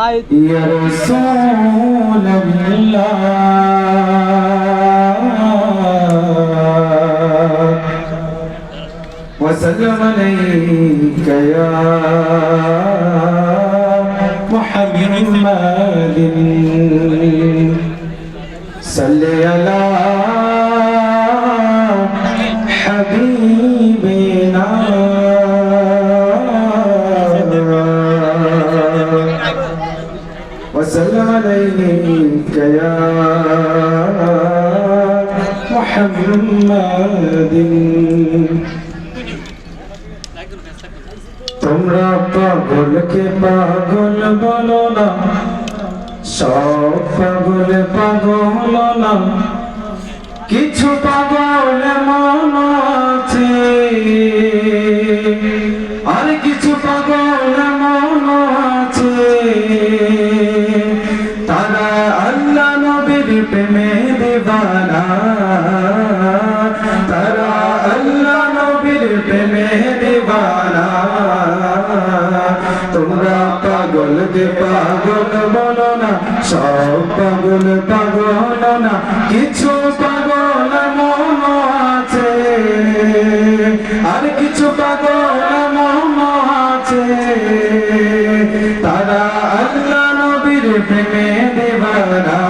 ইয়া রাসূলুল্লাহ ওয়া সাল্লাম আলাইকা ইয়া মুহাম্মাদিন সাল্লি আলা হাবিবিনা وسلم عليك يا محمد তোমরা পাগলকে পাগল বলো না সব পাগল পাগল না কিছু পাগল মন আছে আর কিছু পাগল মন আছে তারা আল্লাহ নবীর প্রেমে দিবানা তারা আল্লাহ নবীর প্রেমে দিবানা তোমরা পাগলকে পাগল বলো না সব পাগল পাগল না কিছু পাগল মন আছে আর কিছু পাগল মন আছে তারা আল্লাহ নবীর প্রেমে দিবানা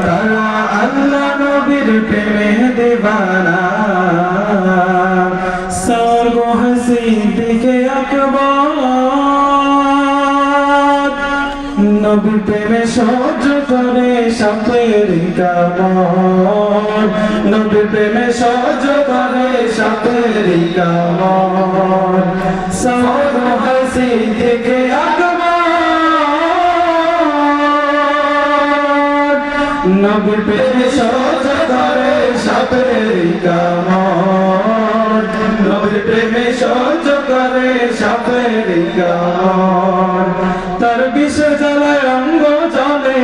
তারা আল্লাহ নবীর প্রেমে দিবানা সরগো হাসি দিকে আকবর নবীর প্রেমে সহ্য করে সাপের কামড় নবীর প্রেমে সহ্য করে সাপের কামড় সরগো হাসি দিকে নবীর প্রেমে সহ্য করে সাপের কামড় নবীর প্রেমে সহ্য করে সাপের কামড় তার বিষ জ্বালায় অঙ্গ জ্বলে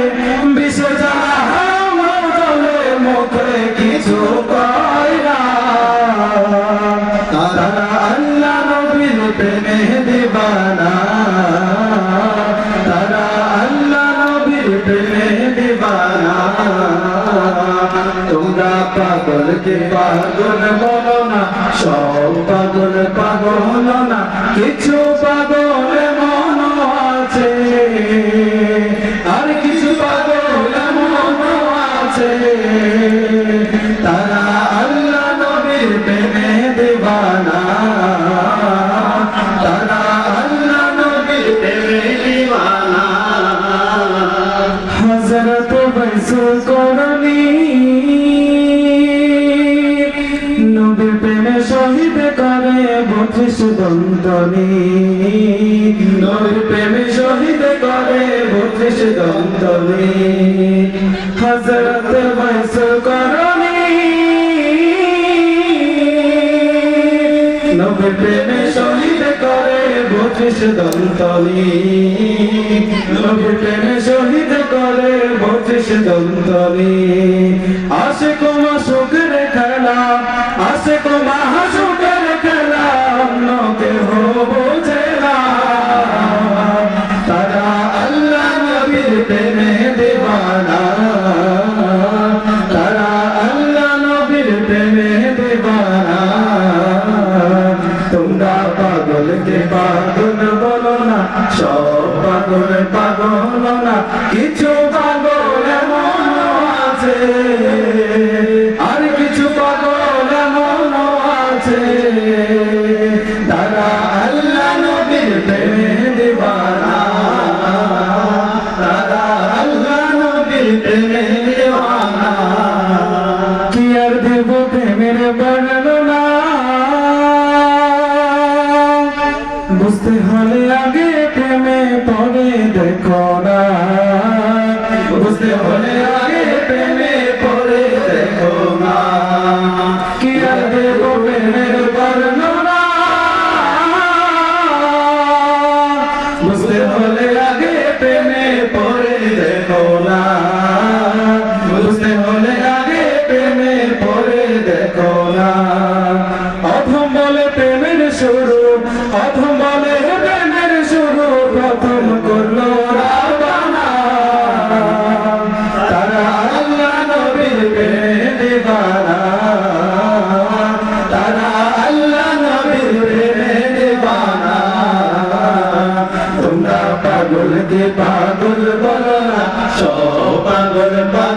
বিষ জ্বালা হাওয়া জ্বলে মুখে কিছু কয় না তারা আল্লাহ নবীর প্রেমে দিবানা তারা আল্লাহ নবীর প্রেমে দিবানা তোমরা পাগলকে পাগল বলো না সব পাগল পাগল না কিছু পাগল মন আছে আর কিছু পাগল মন আছে তারা আল্লাহ নবীর প্রেমে দিবানা তারা আল্লাহ নবীর প্রেমে দিবানা হযরত বাইসুল করনি নবীর প্রেমে শহীদ করে 32 দন্তনি নবীর প্রেমে শহীদ করে 32 দন্তনি হযরত বাইসুল করনি নবীর প্রেমে শহীদ করে 32 দন্তনি নবীর প্রেমে শহীদ করে 32 দন্তনি আশিক মাশুকের খেলা আশিক মাশুকের খেলা অন্য কেহ বোঝে না তারা আল্লাহ নবীর প্রেমে দিবানা তারা আল্লাহ নবীর প্রেমে দিবানা তোমরা পাগলকে পাগল বলো না সব পাগল পাগল না কিছু পাগল মন আছে আর কিছু পাগল মন আছে তারা আল্লাহ নবীর প্রেমে দিবানা তারা আল্লাহ নবীর প্রেমে দিবানা কি আর দেব প্রেমের বর্ণনা বুঝতে হলে আগে প্রেমে পড়ে দেখো না বুঝতে হলে আগে প্রেমে পড়ে দেখো না কি আর দেব প্রেমের বর্ণনা বুঝতে হলে আগে প্রেমে পড়ে দেখো না বুঝতে হলে আগে প্রেমে পড়ে দেখো না অথম বলে প্রেমের শুরু অথম বলে প্রেমের শুরু প্রথম সব পাগল